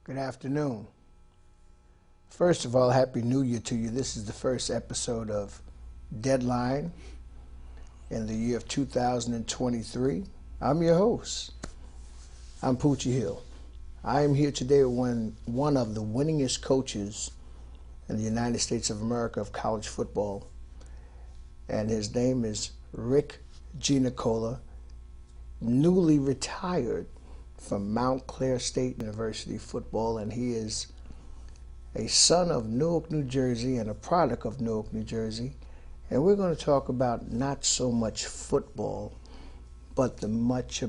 Good afternoon. First of all, Happy New Year to you. This is the first episode of Deadline in the year of 2023. I'm your host. I'm Poochie Hill. I am here today with one of the winningest coaches in the United States of America of college football, and his name is Rick Giancola, newly retired from Montclair State University football, and he is a son of Newark, New Jersey, and a product of Newark, New Jersey. And we're going to talk about not so much football, but the much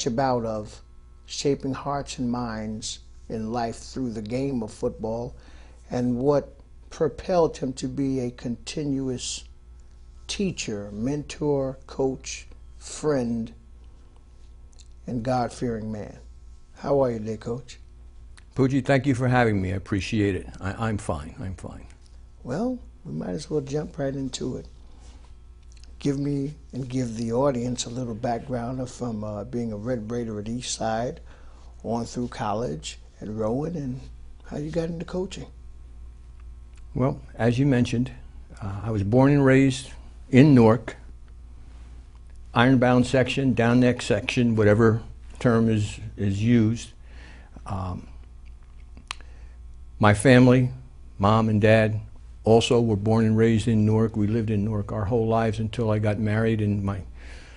about of shaping hearts and minds in life through the game of football, and what propelled him to be a continuous teacher, mentor, coach, friend, and God-fearing man. How are you today, Coach? Poochie, thank you for having me. I appreciate it. I'm fine. I'm fine. Well, we might as well jump right into it. Give me and give the audience a little background from being a Red Raider at East Side on through college at Rowan, and how you got into coaching. Well, as you mentioned, I was born and raised in Newark. Ironbound section, down neck section, whatever term is used. My family, mom and dad, also were born and raised in Newark. We lived in Newark our whole lives until I got married. In my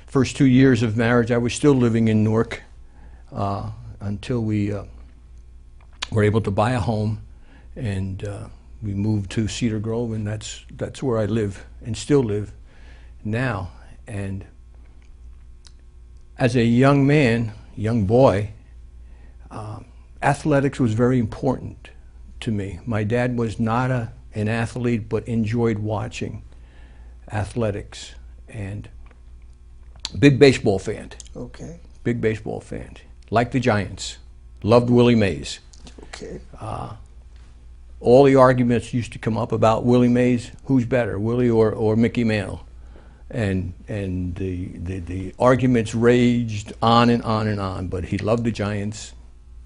first 2 years of marriage, I was still living in Newark until we were able to buy a home, and we moved to Cedar Grove, and that's where I live and still live now. And as a young man, young boy, athletics was very important to me. My dad was not an athlete, but enjoyed watching athletics, and big baseball fan. Okay. Big baseball fan. Liked the Giants. Loved Willie Mays. Okay. All the arguments used to come up about Willie Mays. Who's better, Willie or Mickey Mantle? And the arguments raged on and on and on. But he loved the Giants.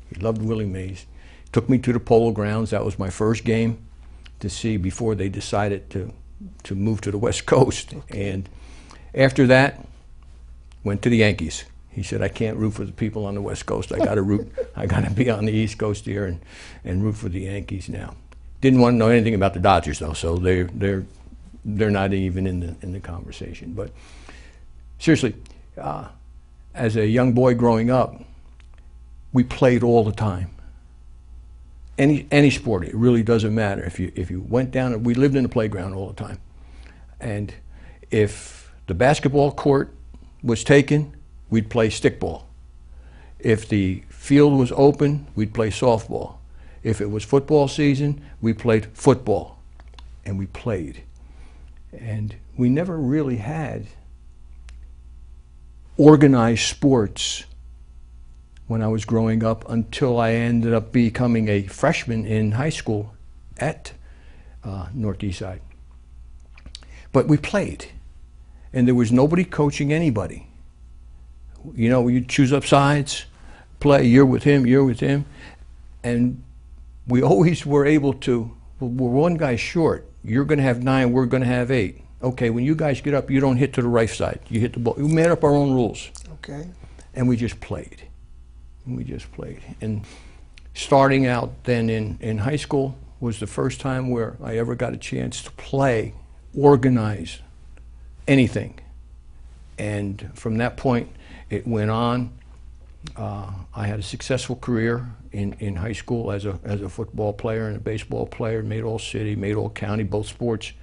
He loved Willie Mays. Took me to the Polo Grounds. That was my first game to see before they decided to move to the West Coast. Okay. And after that, went to the Yankees. He said, I can't root for the people on the West Coast. I got to be on the East Coast here and root for the Yankees now. Didn't want to know anything about the Dodgers though, so they're not even in the conversation. But seriously, as a young boy growing up, we played all the time. Any sport, it really doesn't matter. If you went down, we lived in the playground all the time. And if the basketball court was taken, we'd play stickball. If the field was open, we'd play softball. If it was football season, we played football. And we played. And we never really had organized sports when I was growing up until I ended up becoming a freshman in high school at Northeast Side. But we played, and there was nobody coaching anybody. You know, you choose up sides, play, you're with him, and we always were able to, well, we're one guy short. You're going to have 9, we're going to have 8. Okay, when you guys get up, you don't hit to the right side. You hit the ball. We made up our own rules. Okay. And we just played. And starting out then in high school was the first time where I ever got a chance to play, organize anything. And from that point, it went on. I had a successful career in high school as a football player and a baseball player, made all city, made all county, both sports.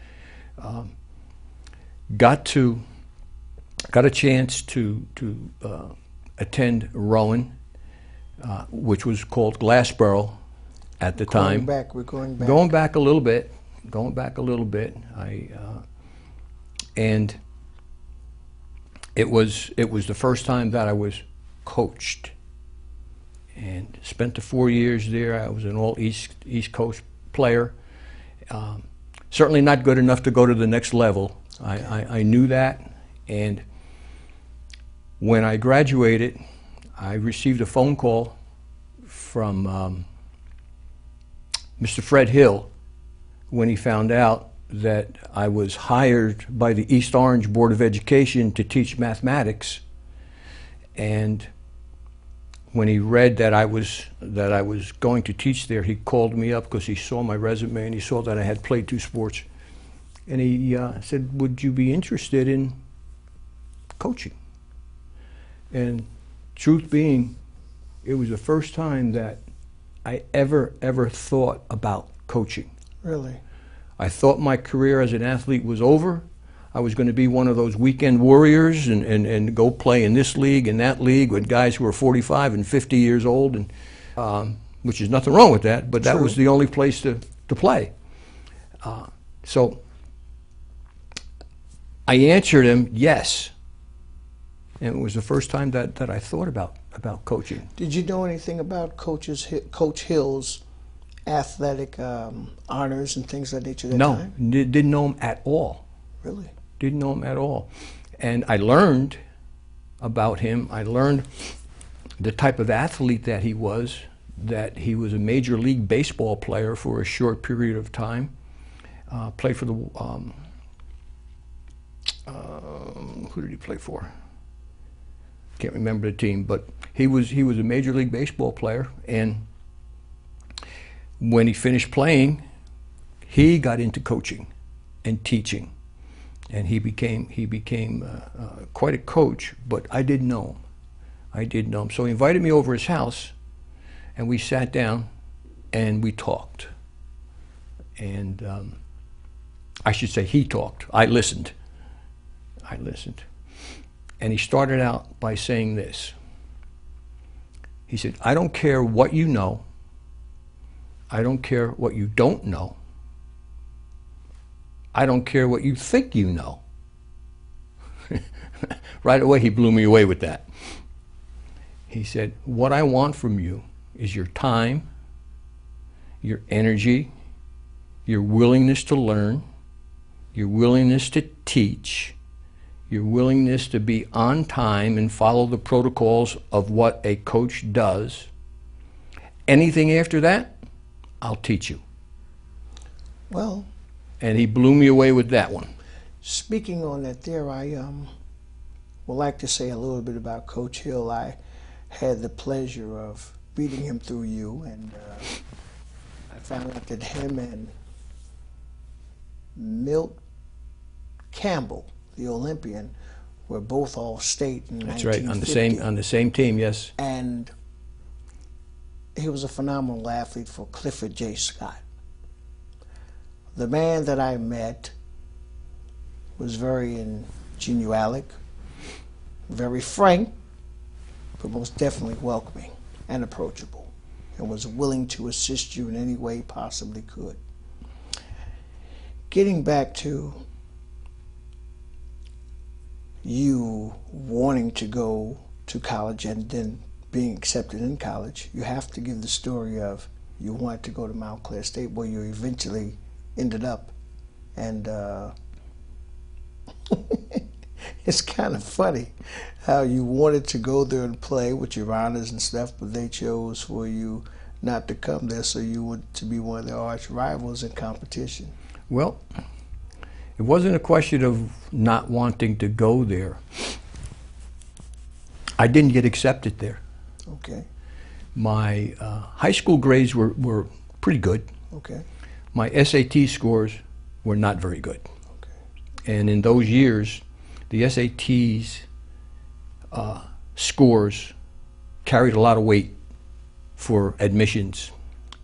Got a chance to attend Rowan, which was called Glassboro at the time. We're going back. Going back a little bit. And it was the first time that I was coached, and spent the 4 years there. I was an all East Coast player. Certainly not good enough to go to the next level. I knew that, and when I graduated, I received a phone call from Mr. Fred Hill, when he found out that I was hired by the East Orange Board of Education to teach mathematics, and when he read that I was going to teach there, he called me up because he saw my resume and he saw that I had played 2 sports, and he said, "Would you be interested in coaching?" And truth being, it was the first time that I ever thought about coaching. Really? I thought my career as an athlete was over. I was going to be one of those weekend warriors and go play in this league and that league with guys who were 45 and 50 years old, and which is nothing wrong with that, but that was the only place to play. So I answered him yes, and it was the first time that I thought about coaching. Did you know anything about Coach Hill's athletic honors and things of that nature at that time? No, didn't know him at all. Really? Didn't know him at all. And I learned about him. I learned the type of athlete that he was a Major League Baseball player for a short period of time. Played for the, who did he play for? Can't remember the team, but he was a Major League Baseball player, and when he finished playing, he got into coaching and teaching, and he became quite a coach. But I didn't know him. I didn't know him. So he invited me over his house, and we sat down and we talked. And I should say he talked. I listened. And he started out by saying this. He said, "I don't care what you know. I don't care what you don't know. I don't care what you think you know." Right away, he blew me away with that. He said, "What I want from you is your time, your energy, your willingness to learn, your willingness to teach, your willingness to be on time and follow the protocols of what a coach does. Anything after that, I'll teach you." Well, and he blew me away with that one. Speaking on that there, I would like to say a little bit about Coach Hill. I had the pleasure of meeting him through you, and I found out that him and Milt Campbell, the Olympian, were both All-State in 1950. That's right, on the same team, yes. And he was a phenomenal athlete for Clifford J. Scott. The man that I met was very ingenuitic, very frank, but most definitely welcoming and approachable, and was willing to assist you in any way he possibly could. Getting back to you wanting to go to college and then being accepted in college, you have to give the story of you wanted to go to Montclair State, where you eventually ended up. And it's kind of funny how you wanted to go there and play with your honors and stuff, but they chose for you not to come there, so you were to be one of their arch rivals in competition. Well, it wasn't a question of not wanting to go there. I didn't get accepted there. Okay. My high school grades were pretty good. Okay. My SAT scores were not very good. Okay. And in those years, the SATs scores carried a lot of weight for admissions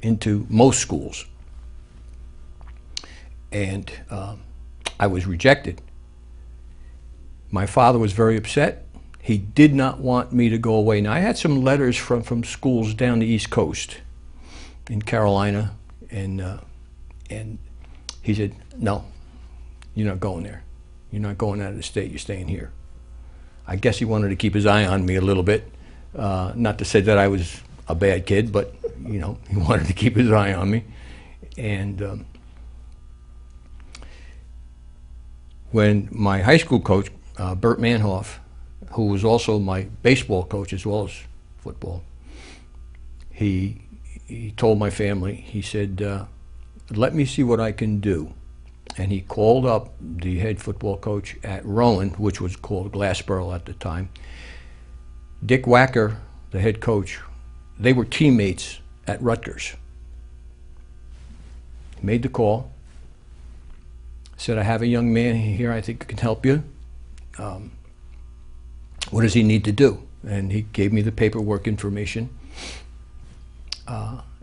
into most schools. And I was rejected. My father was very upset. He did not want me to go away. Now, I had some letters from schools down the East Coast in Carolina, and he said, "No, you're not going there. You're not going out of the state. You're staying here." I guess he wanted to keep his eye on me a little bit. Not to say that I was a bad kid, but you know, he wanted to keep his eye on me. And when my high school coach, Bert Manhoff, who was also my baseball coach as well as football, he he told my family, he said, let me see what I can do. And he called up the head football coach at Rowan, which was called Glassboro at the time. Dick Wacker, the head coach, they were teammates at Rutgers. He made the call, said, I have a young man here I think can help you. What does he need to do? And he gave me the paperwork information,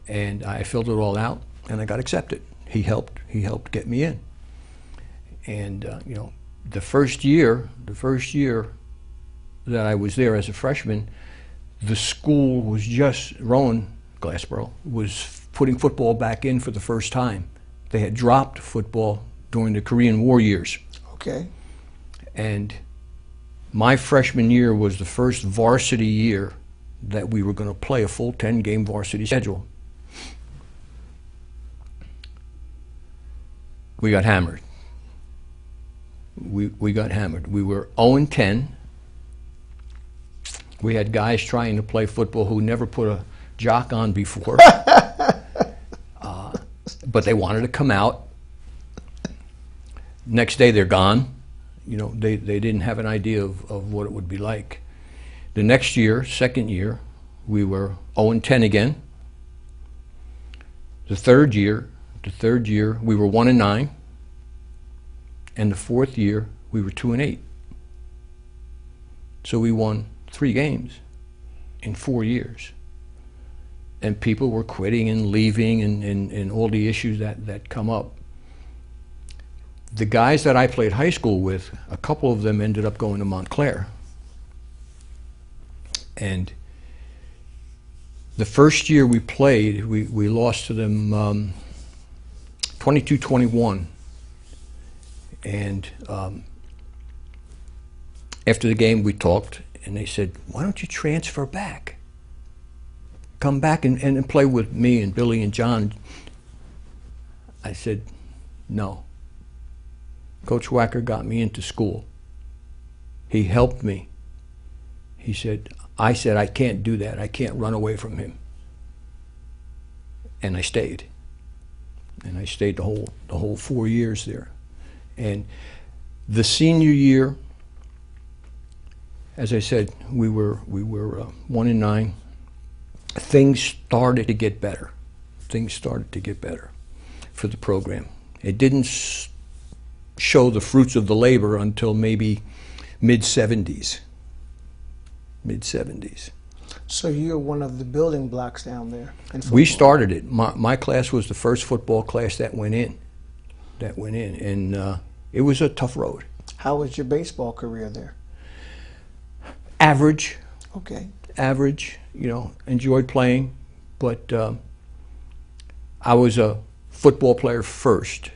and I filled it all out, and I got accepted. He helped get me in. And you know, the first year that I was there as a freshman, the school was just, Rowan, Glassboro, was putting football back in for the first time. They had dropped football during the Korean War years. Okay. And my freshman year was the first varsity year that we were going to play a full 10-game varsity schedule. We got hammered. We got hammered. We were 0-10. We had guys trying to play football who never put a jock on before, but they wanted to come out. Next day they're gone. You know, they didn't have an idea of what it would be like. The next year, second year, we were 0-10 again. The third year, we were 1-9. And the fourth year, we were 2-8. So we won 3 games in 4 years. And people were quitting and leaving and all the issues that come up. The guys that I played high school with, a couple of them ended up going to Montclair. And the first year we played, we lost to them 22-21. And after the game we talked, and they said, why don't you transfer back? Come back and play with me and Billy and John. I said, no. Coach Wacker got me into school. He helped me. I said, I can't do that. I can't run away from him. And I stayed. And I stayed the whole 4 years there. And the senior year, as I said, we were 1-9. Things started to get better. Things started to get better for the program. It didn't show the fruits of the labor until maybe mid-70s. So you're one of the building blocks down there in football. We started it. My class was the first football class that went in. And it was a tough road. How was your baseball career there? Average. Okay. Average. You know, enjoyed playing, but I was a football player first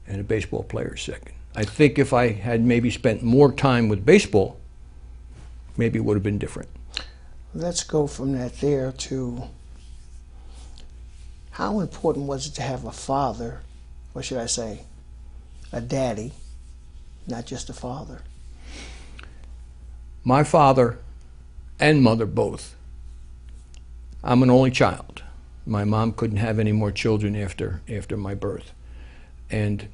and a baseball player second. I think if I had maybe spent more time with baseball, maybe it would have been different. Let's go from that there to how important was it to have a father, or should I say, a daddy, not just a father? My father and mother both. I'm an only child. My mom couldn't have any more children after my birth. And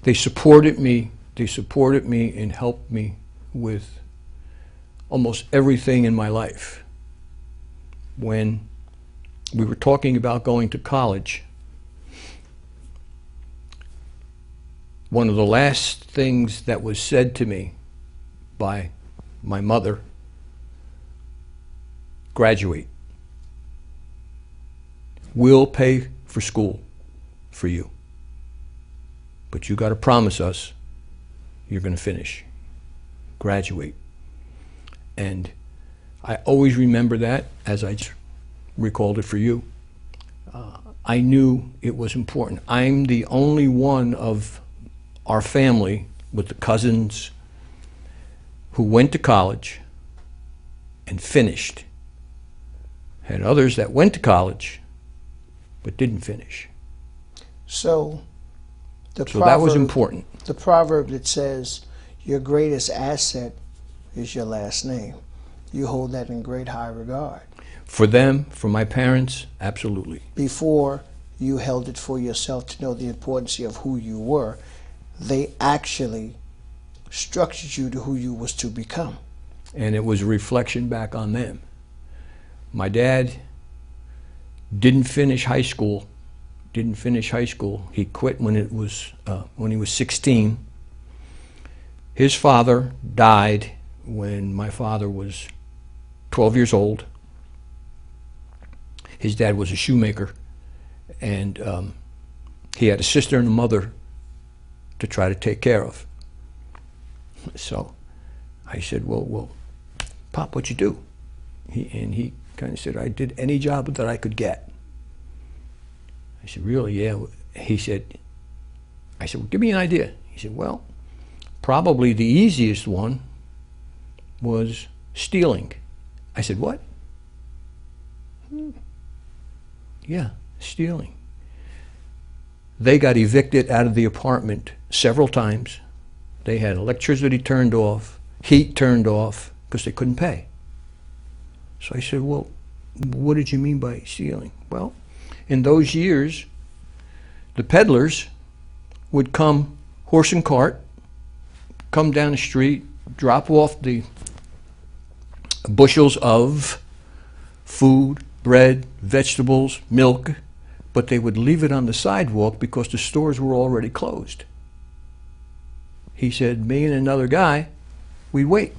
they supported me and helped me with almost everything in my life. When we were talking about going to college, one of the last things that was said to me by my mother, graduate. We'll pay for school for you. But you got to promise us you're going to finish. Graduate. And I always remember that, as I just recalled it for you. I knew it was important. I'm the only one of our family with the cousins who went to college and finished. Had others that went to college but didn't finish. So that was important. The proverb that says your greatest asset is your last name. You hold that in great high regard. For them, for my parents, absolutely. Before you held it for yourself to know the importance of who you were, they actually structured you to who you was to become. And it was a reflection back on them. My dad didn't finish high school. He quit when he was 16. His father died when my father was 12 years old. His dad was a shoemaker, and he had a sister and a mother to try to take care of. So I said, well, Pop, what'd you do? He kind of said, I did any job that I could get. I said, really? Yeah. I said, well, give me an idea. He said, well, probably the easiest one was stealing. I said, what? Yeah, stealing. They got evicted out of the apartment several times. They had electricity turned off, heat turned off, because they couldn't pay. So I said, well, what did you mean by stealing? Well, in those years, the peddlers would come horse and cart, come down the street, drop off the bushels of food, bread, vegetables, milk, but they would leave it on the sidewalk because the stores were already closed. He said, me and another guy, we'd wait.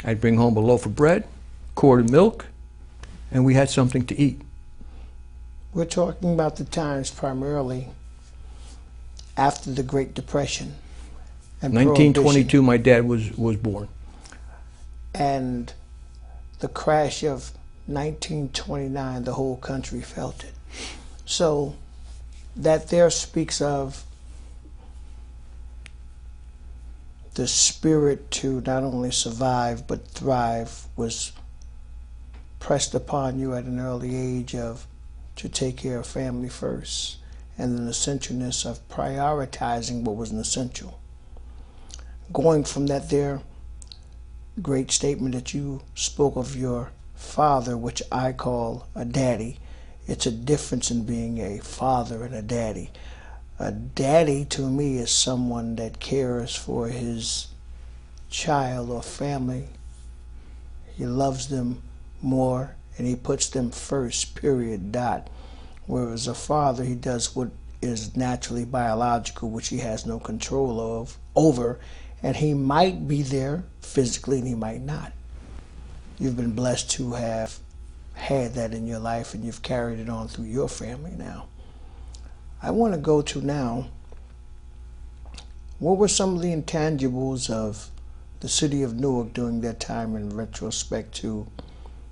I'd bring home a loaf of bread, quart of milk, and we had something to eat. We're talking about the times primarily after the Great Depression and 1922, my dad was born. And the crash of 1929, the whole country felt it. So that there speaks of the spirit to not only survive but thrive was pressed upon you at an early age of to take care of family first, and the essentialness of prioritizing what was an essential. Going from that there great statement that you spoke of your father, which I call a daddy. It's a difference in being a father and a daddy. A daddy to me is someone that cares for his child or family. He loves them more and he puts them first, period, dot. Whereas a father, he does what is naturally biological, which he has no control over, and he might be there physically and he might not. You've been blessed to have had that in your life and you've carried it on through your family now. I want to go to now, what were some of the intangibles of the city of Newark during that time in retrospect to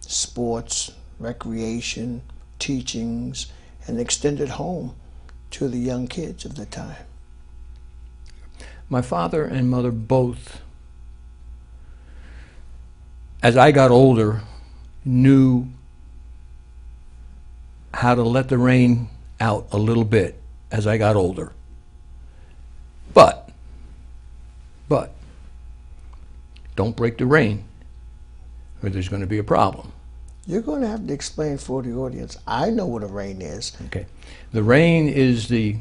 sports, recreation, teachings, and extended home to the young kids of the time? My father and mother both, as I got older, knew how to let the rain out a little bit as I got older. But, don't break the rain or there's going to be a problem. You're going to have to explain for the audience. I know what a rein is. Okay. The rein is the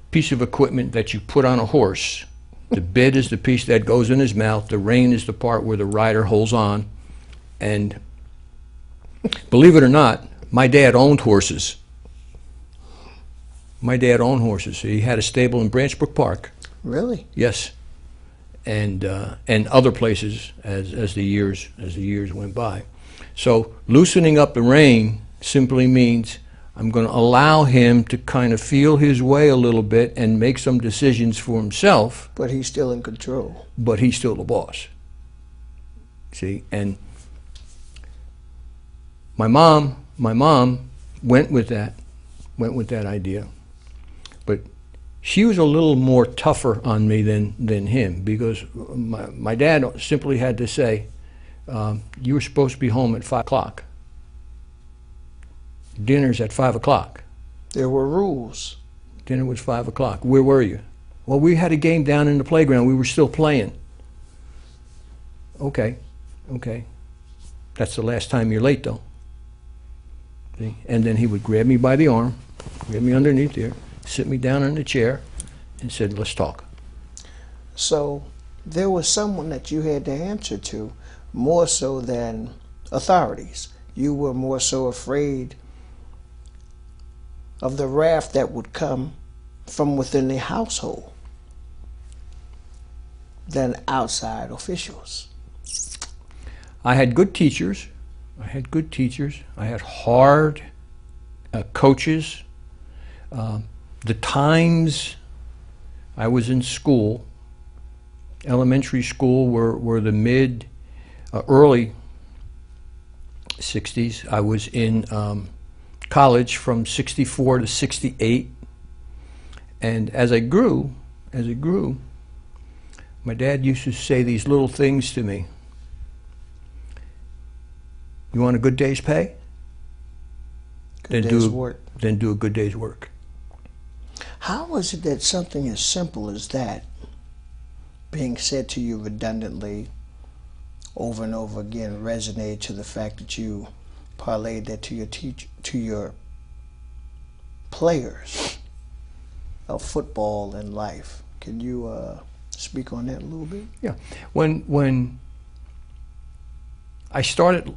piece of equipment that you put on a horse. The bit is the piece that goes in his mouth. The rein is the part where the rider holds on. And believe it or not, my dad owned horses. My dad owned horses. He had a stable in Branchbrook Park. Really? Yes. And other places as the years went by. So loosening up the rein simply means I'm going to allow him to kind of feel his way a little bit and make some decisions for himself. But he's still in control. But he's still the boss. See, and my mom went with that idea. But she was a little more tougher on me than him, because my dad simply had to say, you were supposed to be home at 5 o'clock. Dinner's at 5 o'clock. There were rules. Dinner was 5 o'clock. Where were you? Well, we had a game down in the playground. We were still playing. Okay. That's the last time you're late, though. See? And then he would grab me by the arm, grab me underneath there, sit me down in the chair, and said, let's talk. So there was someone that you had to answer to more so than authorities. You were more so afraid of the wrath that would come from within the household than outside officials. I had good teachers. I had good teachers. I had hard coaches. The times I was in school, elementary school, were the early 60s. I was in college from 64 to 68. And as I grew, my dad used to say these little things to me. You want a good day's pay? Then do a good day's work. How is it that something as simple as that being said to you redundantly over and over again resonated to the fact that you parlayed that to your players of football and life? Can you speak on that a little bit? Yeah. When I started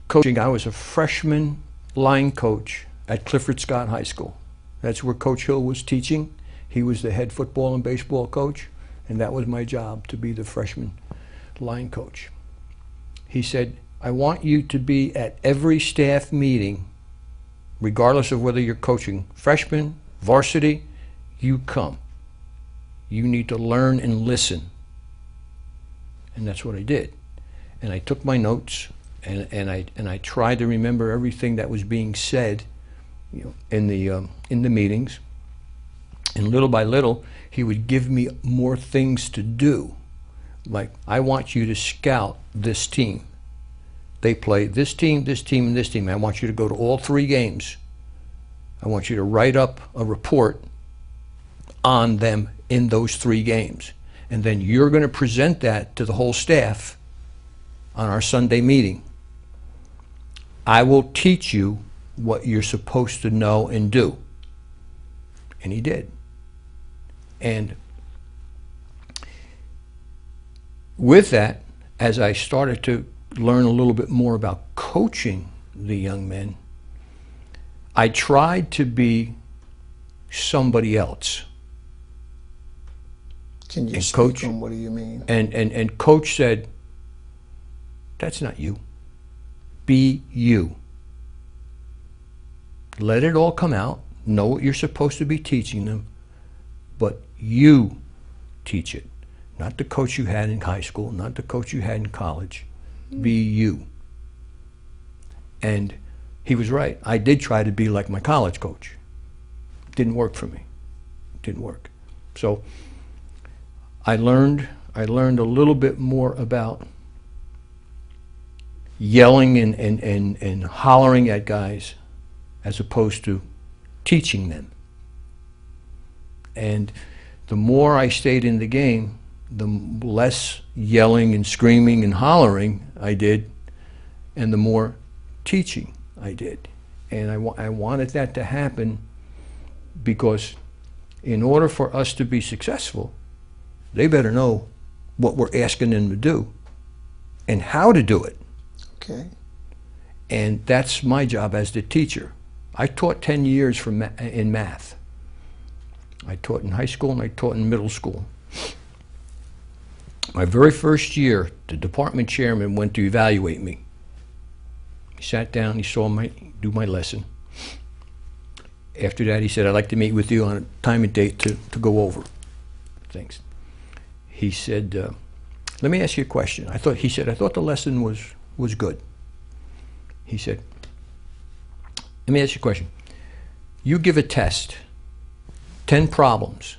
coaching, I was a freshman line coach at Clifford Scott High School. That's where Coach Hill was teaching. He was the head football and baseball coach, and that was my job, to be the freshman line coach. He said, I want you to be at every staff meeting, regardless of whether you're coaching freshman, varsity, you come. You need to learn and listen. And that's what I did. And I took my notes, and I tried to remember everything that was being said, in the meetings. And little by little, he would give me more things to do. Like, I want you to scout this team. They play this team, this team, and this team. I want you to go to all 3 games. I want you to write up a report on them in those 3 games. And then you're going to present that to the whole staff on our Sunday meeting. I will teach you what you're supposed to know and do. And he did. And with that, as I started to learn a little bit more about coaching the young men, I tried to be somebody else. Can you speak on what do you mean? And Coach said, that's not you. Be you. Let it all come out. Know what you're supposed to be teaching them, but you teach it. Not the coach you had in high school, not the coach you had in college. Be you. And he was right. I did try to be like my college coach. Didn't work for me. Didn't work. So I learned a little bit more about yelling and hollering at guys as opposed to teaching them. And the more I stayed in the game, the less yelling and screaming and hollering I did, and the more teaching I did. And I wanted that to happen because in order for us to be successful, they better know what we're asking them to do and how to do it. Okay. And that's my job as the teacher. I taught 10 years in math. I taught in high school and I taught in middle school. My very first year, the department chairman went to evaluate me. He sat down, he saw me do my lesson. After that, he said, I'd like to meet with you on a time and date to go over things. He said, let me ask you a question. I thought the lesson was good. He said, let me ask you a question. You give a test, 10 problems.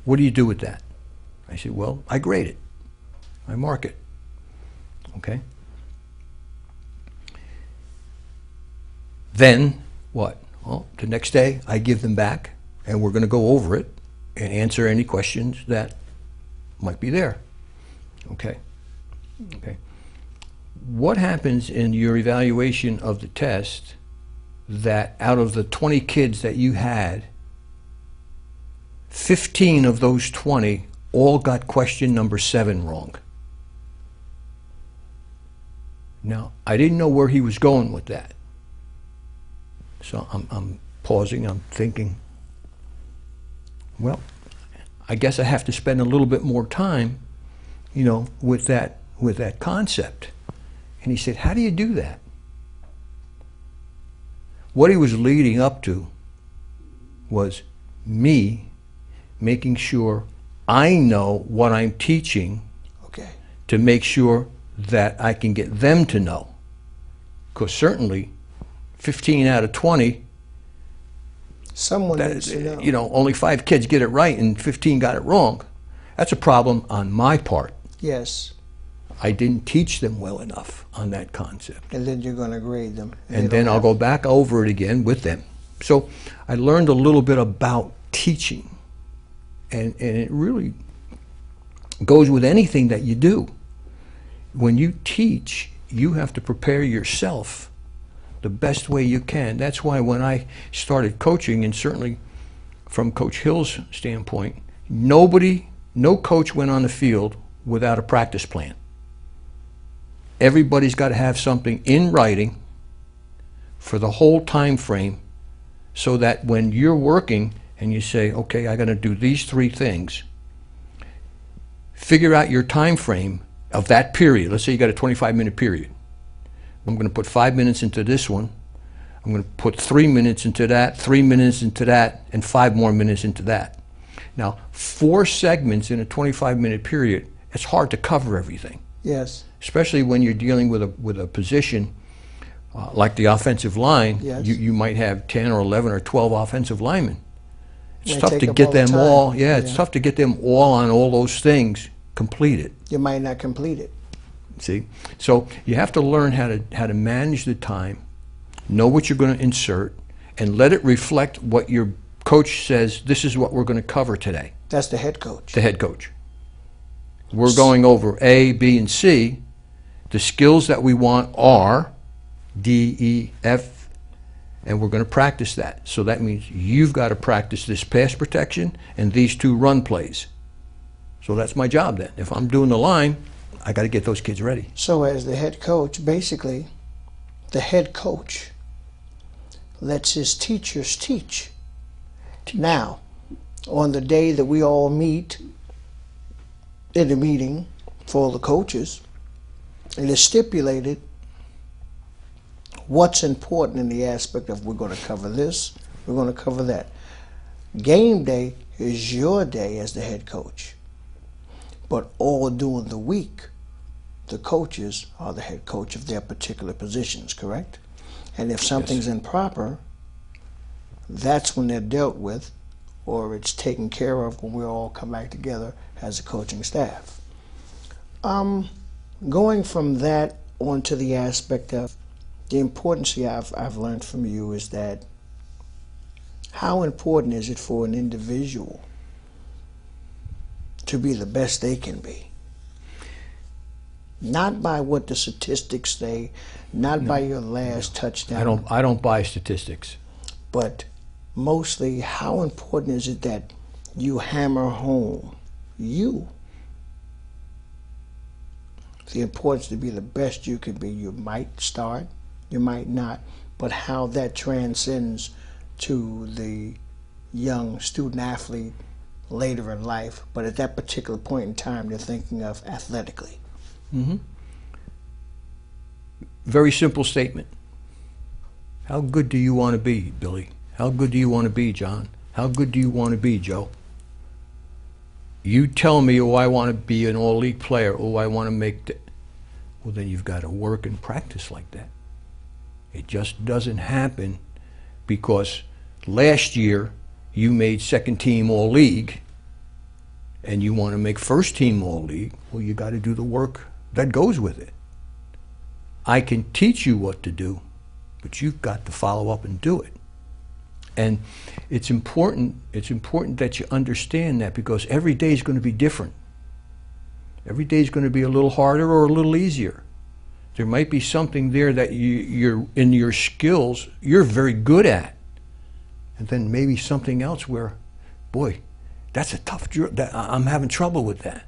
What do you do with that? I said, well, I grade it. I mark it. Okay? Then what? Well, the next day I give them back and we're going to go over it and answer any questions that might be there. Okay? Okay. what happens in your evaluation of the test that out of the 20 kids that you had, 15 of those 20 all got question number 7 wrong? Now, I didn't know where he was going with that. So I'm pausing, I'm thinking, well, I guess I have to spend a little bit more time, with that concept. And he said, how do you do that? What he was leading up to was me making sure I know what I'm teaching, okay, to make sure that I can get them to know. Because certainly 15 out of 20, someone needs to know. Only 5 kids get it right and 15 got it wrong. That's a problem on my part. Yes. I didn't teach them well enough on that concept. And then you're going to grade them. And then I'll go back over it again with them. So I learned a little bit about teaching. And it really goes with anything that you do. When you teach, you have to prepare yourself the best way you can. That's why when I started coaching, and certainly from Coach Hill's standpoint, no coach went on the field without a practice plan. Everybody's got to have something in writing for the whole time frame, so that when you're working and you say, okay, I'm going to do these 3 things, figure out your time frame of that period. Let's say you got a 25-minute period. I'm going to put 5 minutes into this one. I'm going to put 3 minutes into that, 3 minutes into that, and 5 more minutes into that. Now, 4 segments in a 25-minute period, it's hard to cover everything. Yes. Especially when you're dealing with a position like the offensive line. Yes. You might have 10 or 11 or 12 offensive linemen. It's They tough take to up get all the them time. all. Yeah, it's tough to get them all on all those things completed. You might not complete it. See, so you have to learn how to manage the time, know what you're going to insert, and let it reflect what your coach says. This is what we're going to cover today. That's the head coach. The head coach. We're going over A, B, and C. The skills that we want are D, E, F, and we're going to practice that. So that means you've got to practice this pass protection and these 2 run plays. So that's my job then. If I'm doing the line, I got to get those kids ready. So as the head coach, basically, the head coach lets his teachers teach. Now, on the day that we all meet in the meeting for all the coaches, it is stipulated what's important in the aspect of we're going to cover this, we're going to cover that. Game day is your day as the head coach. But all during the week, the coaches are the head coach of their particular positions, correct? And if something's improper, that's when they're dealt with, or it's taken care of when we all come back together as a coaching staff. Going from that on to the aspect of the importance I've learned from you is that how important is it for an individual to be the best they can be? Not by what the statistics say, not by your last touchdown. I don't buy statistics. But mostly, how important is it that you hammer home the importance to be the best you can be? You might start, you might not, but how that transcends to the young student athlete later in life, but at that particular point in time, they're thinking of athletically. Mm-hmm. Very simple statement. How good do you want to be, Billy? How good do you want to be, John? How good do you want to be, Joe? You tell me, oh, I want to be an all-league player, oh, I want to make well, then you've got to work and practice like that. It just doesn't happen because last year you made second team all-league and you want to make first team all-league. Well, you got to do the work that goes with it. I can teach you what to do, but you've got to follow up and do it. And it's important that you understand that, because every day is going to be different. Every day is going to be a little harder or a little easier. There might be something there that you're in your skills you're very good at, and then maybe something else where, boy, that's a tough drill. I'm having trouble with that.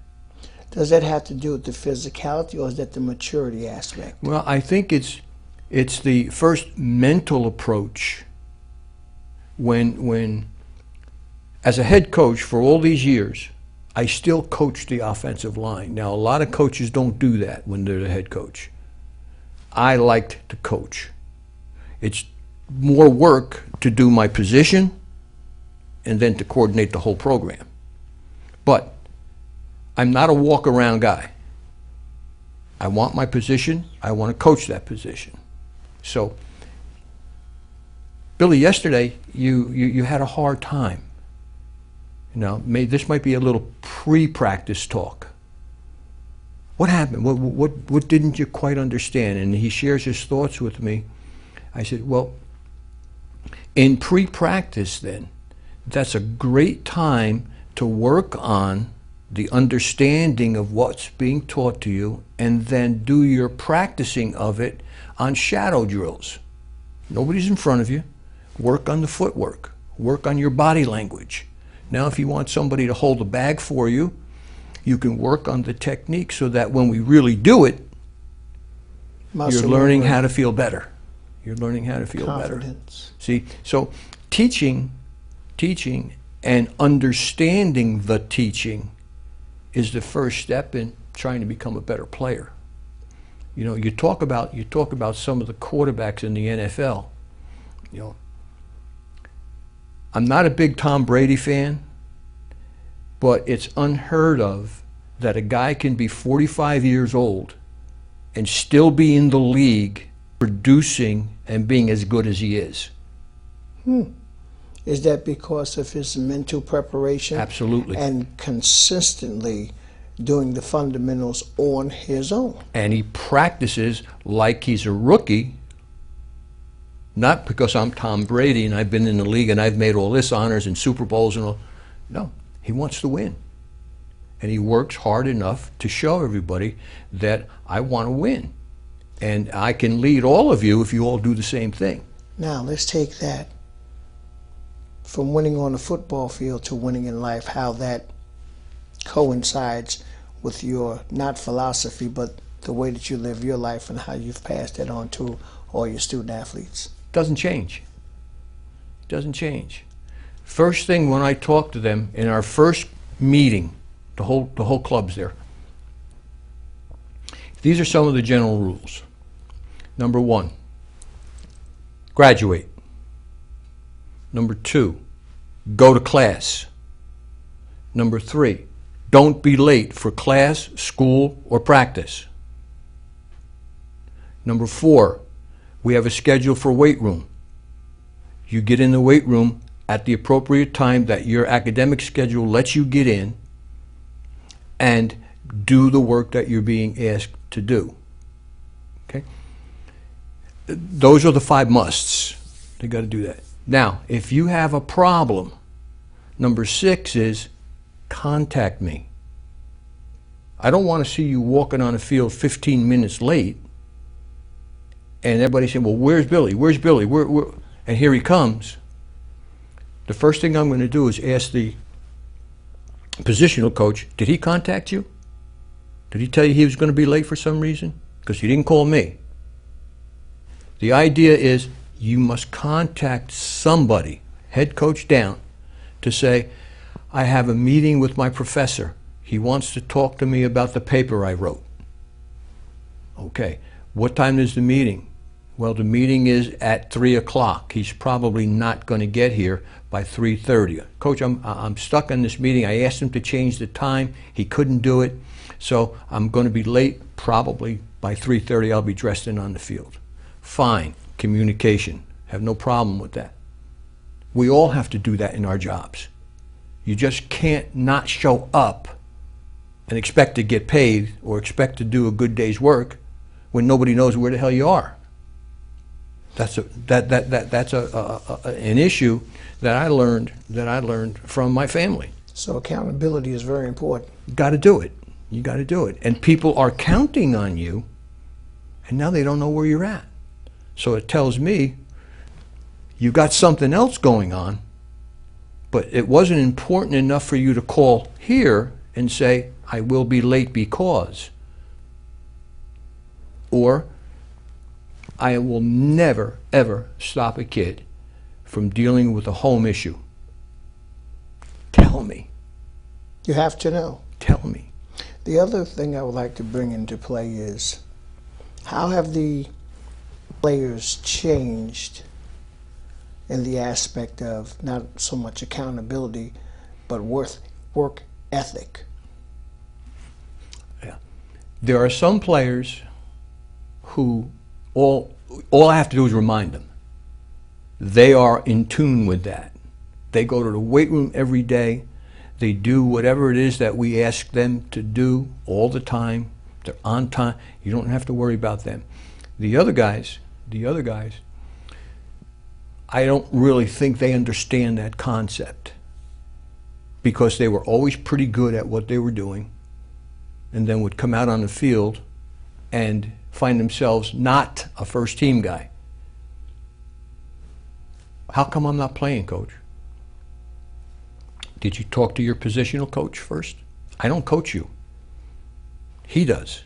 Does that have to do with the physicality, or is that the maturity aspect? Well, I think it's the first mental approach. When as a head coach for all these years, I still coach the offensive line. Now, a lot of coaches don't do that when they're the head coach. I liked to coach. It's more work to do my position and then to coordinate the whole program. But I'm not a walk-around guy. I want my position. I want to coach that position. So, Billy, yesterday you had a hard time. You know, this might be a little pre-practice talk. What happened? What didn't you quite understand? And he shares his thoughts with me. I said, well, in pre-practice then, that's a great time to work on the understanding of what's being taught to you, and then do your practicing of it on shadow drills. Nobody's in front of you. Work on the footwork. Work on your body language. Now, if you want somebody to hold the bag for you, you can work on the technique so that when we really do it, you're learning how to feel better. You're learning how to feel confidence. Better. See, so teaching and understanding the teaching is the first step in trying to become a better player. You know, you talk about some of the quarterbacks in the NFL. You know, I'm not a big Tom Brady fan, but it's unheard of that a guy can be 45 years old and still be in the league producing and being as good as he is. Is that because of his mental preparation? Absolutely. And consistently doing the fundamentals on his own. And he practices like he's a rookie, not because I'm Tom Brady and I've been in the league and I've made all this honors and Super Bowls and all. No, he wants to win. And he works hard enough to show everybody that I want to win. And I can lead all of you if you all do the same thing. Now, let's take that from winning on the football field to winning in life, how that coincides with your, not philosophy, but the way that you live your life and how you've passed that on to all your student athletes. Doesn't change. Doesn't change. First thing when I talk to them in our first meeting, the whole club's there. These are some of the general rules. Number 1, graduate. Number 2, go to class. Number 3, don't be late for class, school, or practice. Number 4, we have a schedule for weight room. You get in the weight room at the appropriate time that your academic schedule lets you get in and do the work that you're being asked to do. Okay? Those are the 5 musts. They got to do that. Now, if you have a problem, number 6 is contact me. I don't want to see you walking on the field 15 minutes late and everybody saying, well, where's Billy? Where's Billy? Where? And here he comes. The first thing I'm going to do is ask the positional coach, did he contact you? Did he tell you he was going to be late for some reason? Because he didn't call me. The idea is you must contact somebody, head coach down, to say, I have a meeting with my professor. He wants to talk to me about the paper I wrote. Okay, what time is the meeting? Well, the meeting is at 3 o'clock. He's probably not going to get here by 3:30. Coach, I'm stuck in this meeting. I asked him to change the time. He couldn't do it. So I'm going to be late. Probably by 3:30 I'll be dressed in on the field. Fine. Communication. Have no problem with that. We all have to do that in our jobs. You just can't not show up and expect to get paid or expect to do a good day's work when nobody knows where the hell you are. That's an issue that I learned from my family. So accountability is very important. You got to do it. You got to do it. And people are counting on you, and now they don't know where you're at. So it tells me you got something else going on, but it wasn't important enough for you to call here and say, I will be late because. Or, I will never, ever stop a kid from dealing with a home issue. Tell me. You have to know. Tell me. The other thing I would like to bring into play is, how have the players changed in the aspect of not so much accountability, but work ethic? Yeah. There are some players who all I have to do is remind them. They are in tune with that. They go to the weight room every day. They do whatever it is that we ask them to do all the time. They're on time. You don't have to worry about them. The other guys, I don't really think they understand that concept, because they were always pretty good at what they were doing, and then would come out on the field and find themselves not a first team guy. How come I'm not playing, coach? Did you talk to your positional coach first? I don't coach you. He does.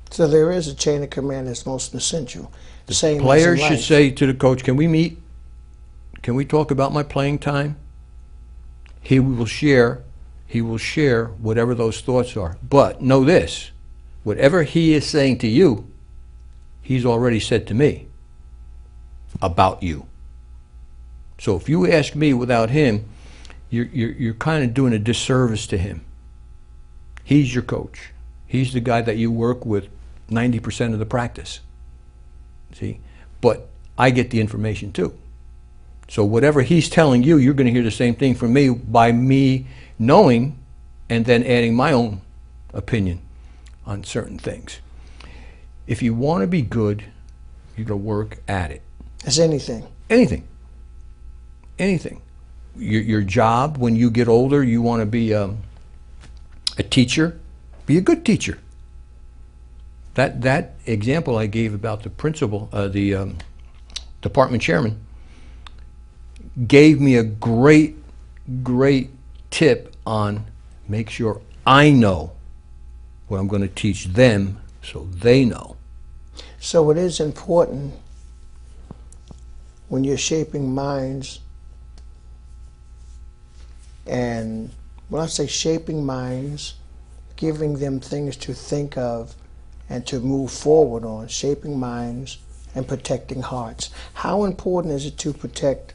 So there is a chain of command that's most essential. The Same players as in should life. say to the coach, can we meet? Can we talk about my playing time? He will share whatever those thoughts are. But know this, whatever he is saying to you, he's already said to me about you. So if you ask me without him, you're kind of doing a disservice to him. He's your coach. He's the guy that you work with 90% of the practice. See? But I get the information too. So whatever he's telling you, you're going to hear the same thing from me by me knowing and then adding my own opinion on certain things. If you want to be good, you got to work at it. As anything. Anything. Anything. Your job, when you get older, you want to be a teacher, be a good teacher. That example I gave about the principal, the department chairman, gave me a great tip on make sure I know what I'm going to teach them so they know. So it is important when you're shaping minds, and when I say shaping minds, giving them things to think of and to move forward on, shaping minds and protecting hearts. How important is it to protect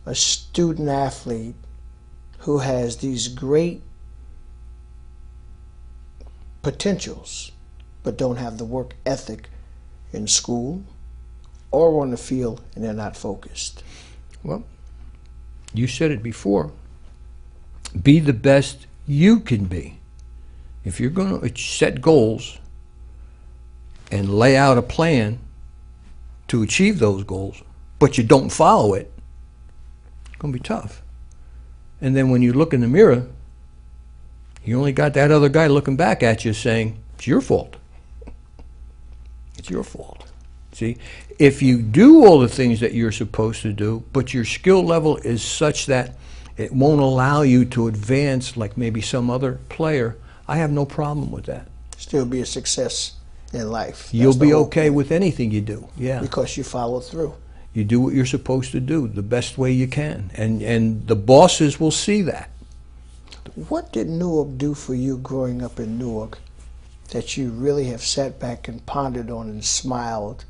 a student athlete who has these great potentials but don't have the work ethic in school or on the field, and they're not focused? Well, you said it before. Be the best you can be. If you're going to set goals and lay out a plan to achieve those goals, but you don't follow it, it's going to be tough. And then when you look in the mirror, you only got that other guy looking back at you saying, it's your fault. It's your fault. See, if you do all the things that you're supposed to do, but your skill level is such that it won't allow you to advance like maybe some other player, I have no problem with that. Still be a success in life. You'll be okay with anything you do. Yeah. Because you follow through. You do what you're supposed to do the best way you can. And the bosses will see that. What did Newark do for you growing up in Newark that you really have sat back and pondered on and smiled,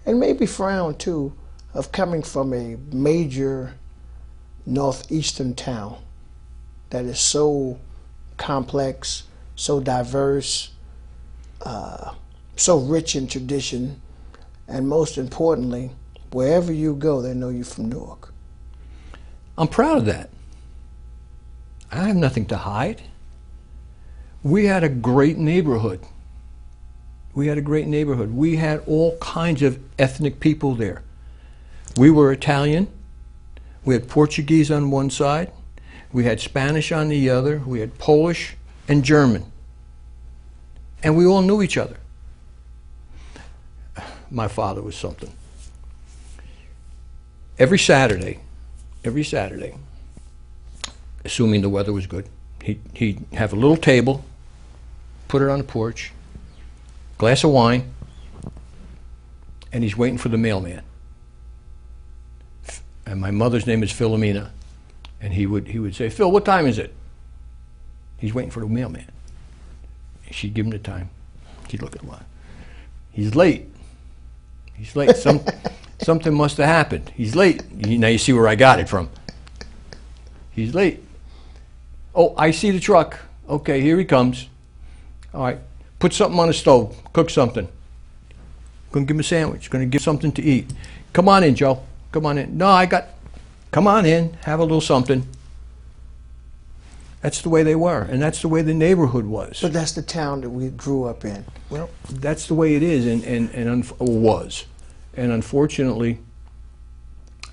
and maybe frowned too, of coming from a major northeastern town that is so complex, so diverse, so rich in tradition, and most importantly, wherever you go, they know you from Newark? I'm proud of that. I have nothing to hide. We had a great neighborhood. We had a great neighborhood. We had all kinds of ethnic people there. We were Italian. We had Portuguese on one side. We had Spanish on the other. We had Polish and German. And we all knew each other. my father was something. Every Saturday, assuming the weather was good, he'd have a little table, put it on the porch, glass of wine, and he's waiting for the mailman. And my mother's name is Philomena, and he would say, "Phil, what time is it?" He's waiting for the mailman. And she'd give him the time. He'd look at the watch. He's late. He's late. Something must have happened. He's late. Now you see where I got it from. He's late. Oh, I see the truck. Okay, here he comes. All right, put something on the stove. Cook something. Gonna give him a sandwich. Gonna give something to eat. Come on in, Joe. Come on in. No, come on in. Have a little something. That's the way they were, and that's the way the neighborhood was. But that's the town that we grew up in. Well, that's the way it is, and was. And unfortunately,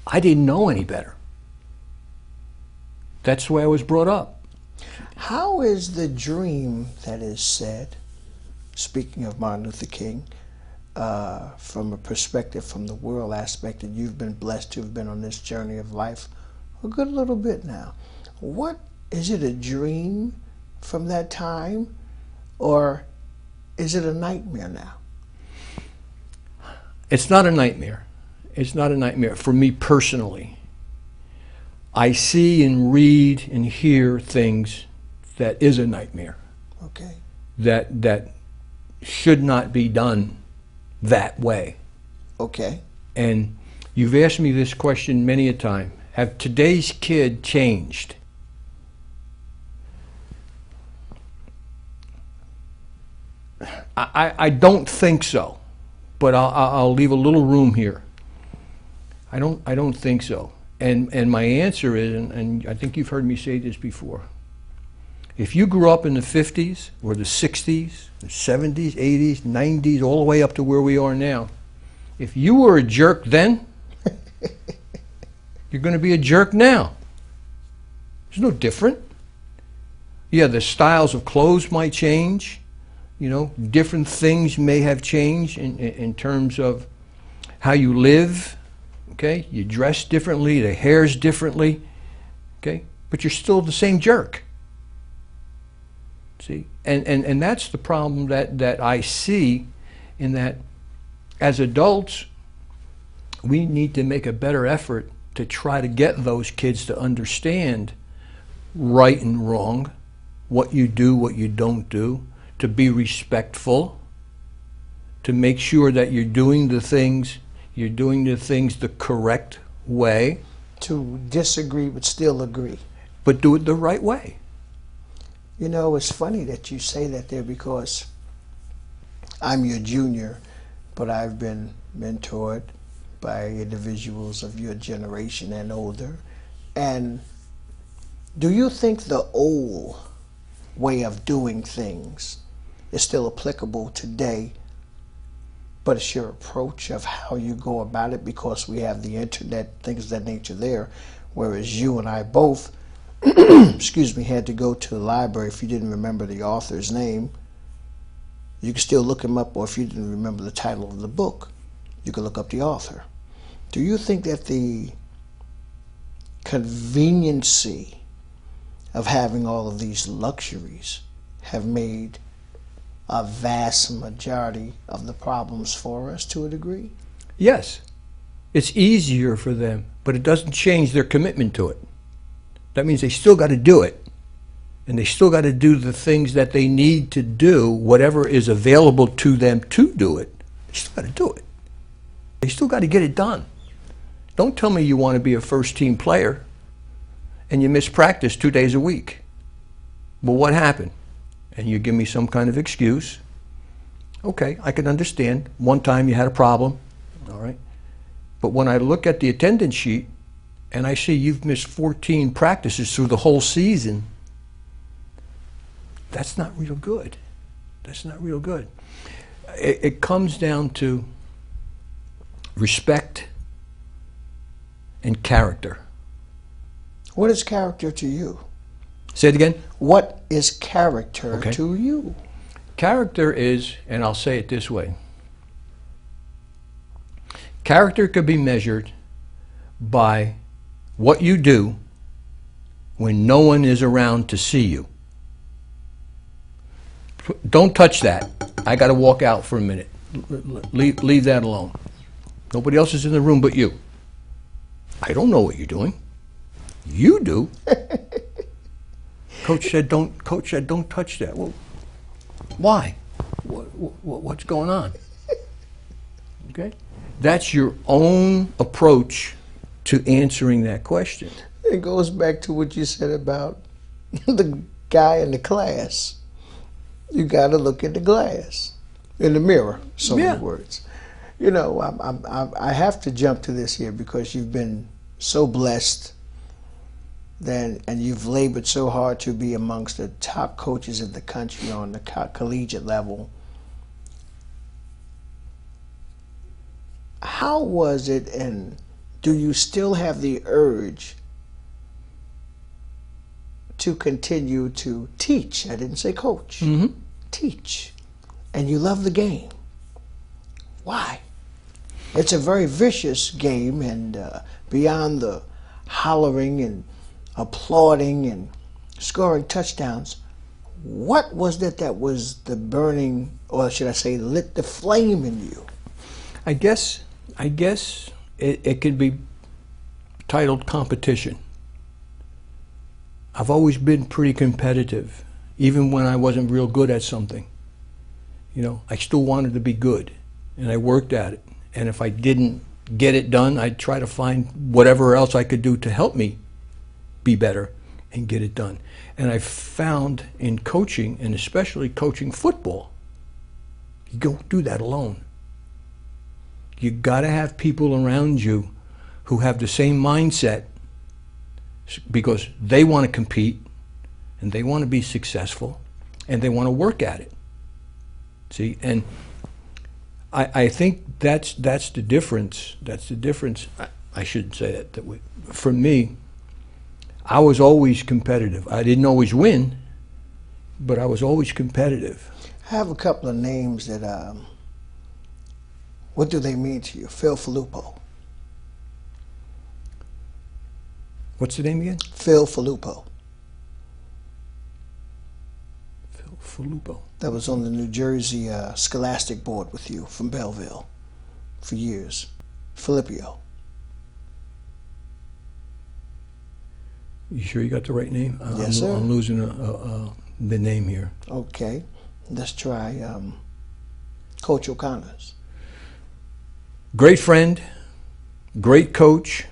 I didn't know any better. That's the way I was brought up. How is the dream that is said, speaking of Martin Luther King, from a perspective, from the world aspect, that you've been blessed to have been on this journey of life a good little bit now? What is it, a dream from that time, or is it a nightmare now? It's not a nightmare. It's not a nightmare for me personally. I see and read and hear things that is a nightmare. Okay. That should not be done that way. Okay. And you've asked me this question many a time. Have today's kid changed? I don't think so, but I'll leave a little room here. I don't think so. And my answer is, and I think you've heard me say this before, if you grew up in the 50s or the 60s, the 70s, 80s, 90s, all the way up to where we are now, if you were a jerk then, you're going to be a jerk now. There's no different. Yeah, the styles of clothes might change. You know, different things may have changed in terms of how you live. Okay, you dress differently, the hair's differently. Okay, but you're still the same jerk. See, and that's the problem that I see, in that as adults, we need to make a better effort to try to get those kids to understand right and wrong, what you do, what you don't do, to be respectful, to make sure that you're doing the things the correct way. To disagree but still agree. But do it the right way. You know, it's funny that you say that there, because I'm your junior, but I've been mentored by individuals of your generation and older. And do you think the old way of doing things is still applicable today, but it's your approach of how you go about it, because we have the internet, things of that nature there, whereas you and I both excuse me, had to go to the library. If you didn't remember the author's name, you could still look him up, or if you didn't remember the title of the book, you could look up the author. Do you think that the conveniency of having all of these luxuries have made a vast majority of the problems for us to a degree? Yes, it's easier for them, but it doesn't change their commitment to it. That means they still got to do it, and they still got to do the things that they need to do, whatever is available to them to do it. They still got to do it. They still got to get it done. Don't tell me you want to be a first-team player and you miss practice 2 days a week. Well, what happened? And you give me some kind of excuse. Okay, I can understand. One time you had a problem, all right? But when I look at the attendance sheet and I see you've missed 14 practices through the whole season, that's not real good. That's not real good. It comes down to respect and character. What is character to you? Say it again. What is character to you? Character is, and I'll say it this way, Character could be measured by what you do when no one is around to see you. Don't touch that. I got to walk out for a minute. Leave that alone. Nobody else is in the room but you. I don't know what you're doing. You do. Coach said, don't touch that. Well, why? What's going on? Okay? That's your own approach to answering that question. It goes back to what you said about the guy in the class. You got to look in the glass, in the mirror, so many words. You know, I have to jump to this here because you've been so blessed then, and you've labored so hard to be amongst the top coaches in the country on the collegiate level. How was it, and do you still have the urge to continue to teach? I didn't say coach. Mm-hmm. Teach. And you love the game. Why? It's a very vicious game, and beyond the hollering and applauding and scoring touchdowns, what was it that was the burning, or should I say, lit the flame in you? I guess it could be titled competition. I've always been pretty competitive, even when I wasn't real good at something. You know, I still wanted to be good, and I worked at it. And if I didn't get it done, I'd try to find whatever else I could do to help me be better and get it done. And I found in coaching, and especially coaching football, you don't do that alone. You got to have people around you who have the same mindset, because they want to compete and they want to be successful and they want to work at it. See, and I think that's the difference. That's the difference. I shouldn't say that. For me, I was always competitive. I didn't always win, but I was always competitive. I have a couple of names that, what do they mean to you? Phil Filippo. What's the name again? Phil Filippo. Phil Filippo. That was on the New Jersey Scholastic Board with you from Belleville for years. Filippo. You sure you got the right name? Yes, sir. I'm losing the name here. Okay. Let's try Coach O'Connor's. Great friend, great coach,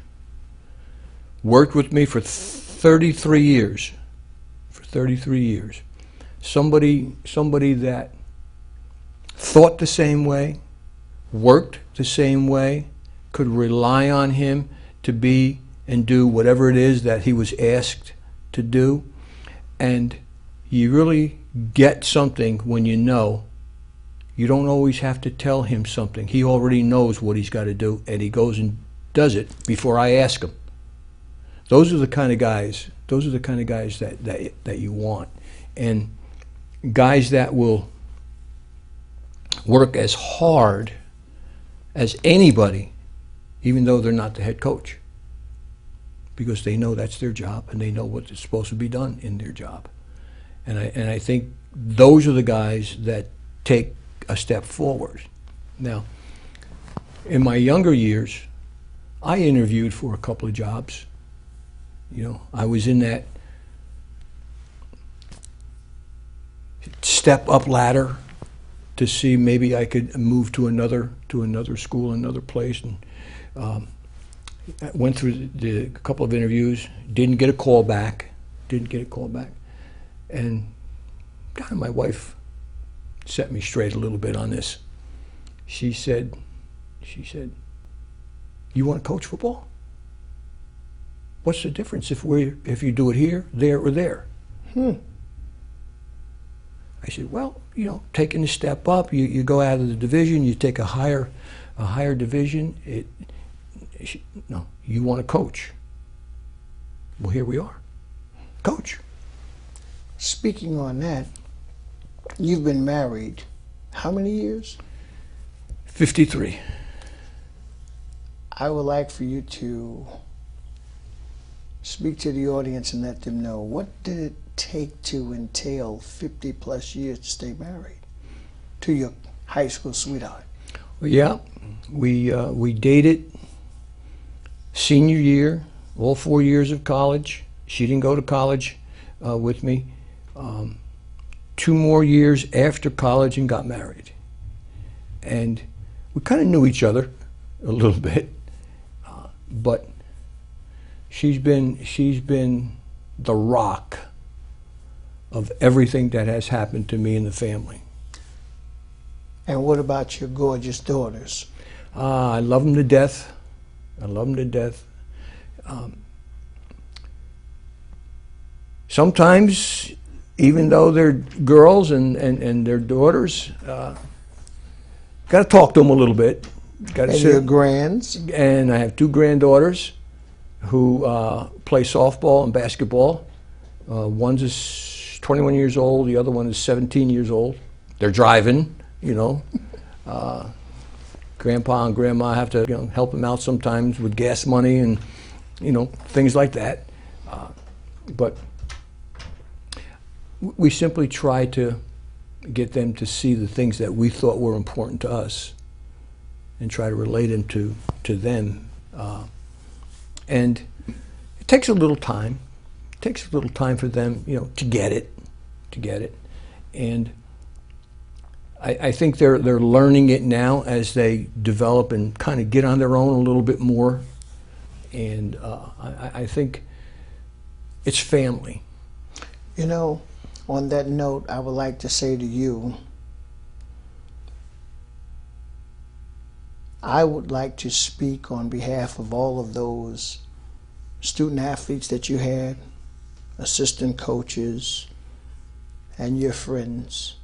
worked with me for 33 years. For 33 years. Somebody that thought the same way, worked the same way, could rely on him to be and do whatever it is that he was asked to do. And you really get something when you know. You don't always have to tell him something. He already knows what he's got to do, and he goes and does it before I ask him. Those are the kind of guys. Those are the kind of guys that you want, and guys that will work as hard as anybody, even though they're not the head coach, because they know that's their job and they know what's supposed to be done in their job. And I think those are the guys that take a step forward. Now, in my younger years, I interviewed for a couple of jobs. You know, I was in that step up ladder to see maybe I could move to another school, another place, and I went through a couple of interviews. Didn't get a call back. And God, my wife set me straight a little bit on this. She said, "You want to coach football? What's the difference if you do it here, there, or there?" I said, "Well, you know, taking a step up, you go out of the division, you take a higher division. No, you want to coach. Well, here we are, coach." Speaking on that, you've been married how many years? 53. I would like for you to speak to the audience and let them know, what did it take to entail 50 plus years to stay married to your high school sweetheart? Well, yeah, we dated senior year, all 4 years of college. She didn't go to college with me. 2 more years after college and got married. And we kind of knew each other a little bit, but she's been the rock of everything that has happened to me and the family. And what about your gorgeous daughters? I love them to death. I love them to death. Sometimes, even though they're girls and they're daughters, got to talk to them a little bit. And your grands? And I have 2 granddaughters who play softball and basketball. One's is 21 years old, the other one is 17 years old. They're driving, you know. Grandpa and Grandma have to, help them out sometimes with gas money and, things like that. But we simply try to get them to see the things that we thought were important to us and try to relate them to them. And it takes a little time. It takes a little time for them, to get it. And I think they're learning it now as they develop and kind of get on their own a little bit more. And I think it's family. On that note, I would like to say to you, I would like to speak on behalf of all of those student athletes that you had, assistant coaches, and your friends,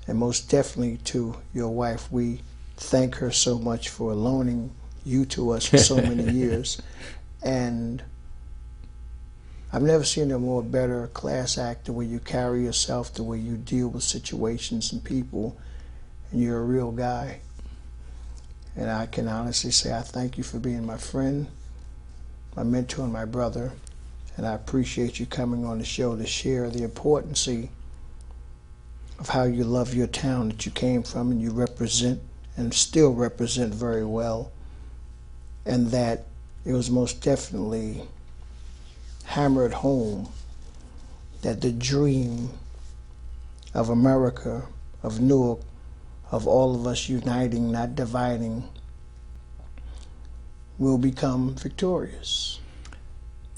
and most definitely to your wife. We thank her so much for loaning you to us for so many years. And I've never seen a more better class act, the way you carry yourself, the way you deal with situations and people, and you're a real guy. And I can honestly say I thank you for being my friend, my mentor, and my brother. And I appreciate you coming on the show to share the importance of how you love your town that you came from and you represent and still represent very well. And that it was most definitely hammered home that the dream of America, of Newark, of all of us uniting, not dividing, will become victorious.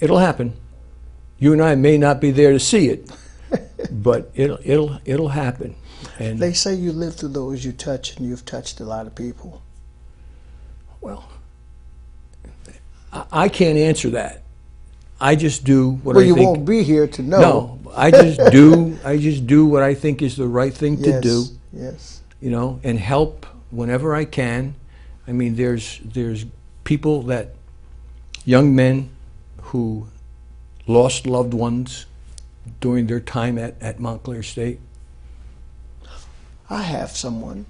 It'll happen. You and I may not be there to see it, but it'll happen. And they say you live through those you touch, and you've touched a lot of people. Well, I can't answer that. I just do what I think. Well, you won't be here to know. No, I just do what I think is the right thing to do. Yes. And help whenever I can. I mean, there's people young men who lost loved ones during their time at Montclair State. I have someone,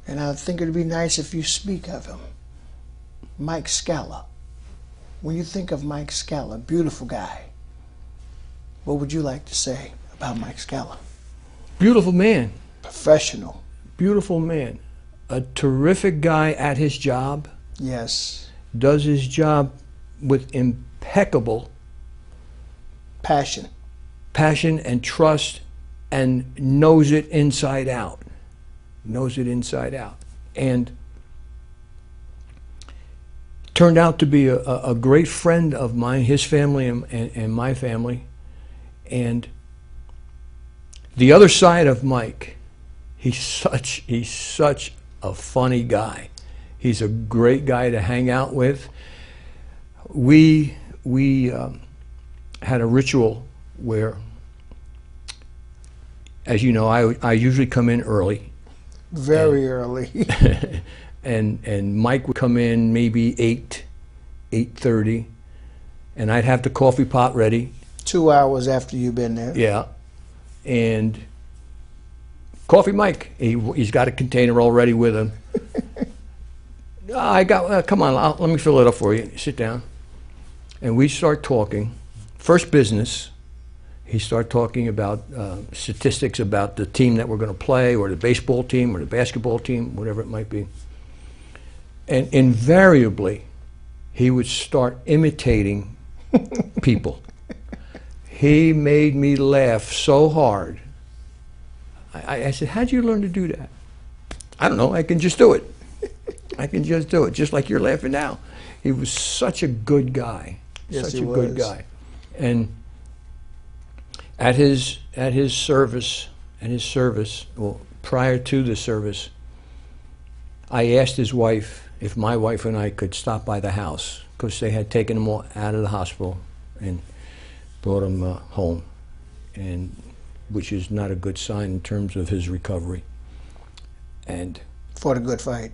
and I think it'd be nice if you speak of him. Mike Scala. When you think of Mike Scala, beautiful guy, what would you like to say about Mike Scala? Beautiful man. Professional. Beautiful man. A terrific guy at his job. Yes. Does his job with impeccable passion and trust, and knows it inside out. And turned out to be a great friend of mine, his family and my family. And the other side of Mike, he's such a funny guy. He's a great guy to hang out with. We had a ritual where, as you know, I usually come in early. Very early. And Mike would come in maybe 8:30, and I'd have the coffee pot ready. 2 hours after you've been there. Yeah. And Coffee Mike, he's got a container already with him. Come on, let me fill it up for you. Sit down. And we start talking. First business, he started talking about statistics about the team that we're going to play, or the baseball team, or the basketball team, whatever it might be. And invariably, he would start imitating people. He made me laugh so hard. I said, how'd you learn to do that? I don't know, I can just do it. I can just do it, just like you're laughing now. He was such a good guy. Yes, such he a good was. guy. And at his service, well, prior to the service, I asked his wife if my wife and I could stop by the house, because they had taken him out of the hospital and brought him home, and which is not a good sign in terms of his recovery. And Fought a good fight.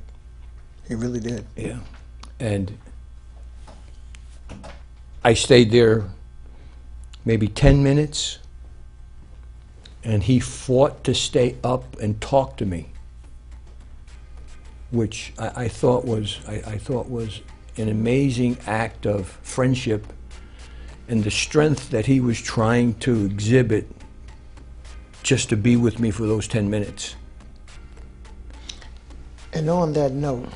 He really did. yeah, and I stayed there maybe 10 minutes, and he fought to stay up and talk to me, which I thought was an amazing act of friendship, and the strength that he was trying to exhibit just to be with me for those 10 minutes. And on that note,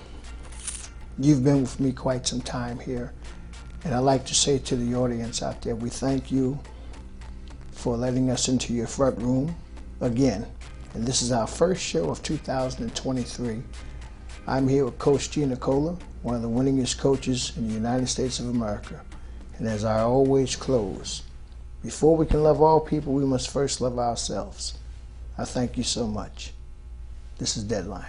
you've been with me quite some time here, and I'd like to say to the audience out there, we thank you for letting us into your front room again. And this is our first show of 2023. I'm here with Coach Giancola, one of the winningest coaches in the United States of America. And as I always close, before we can love all people, we must first love ourselves. I thank you so much. This is Deadline.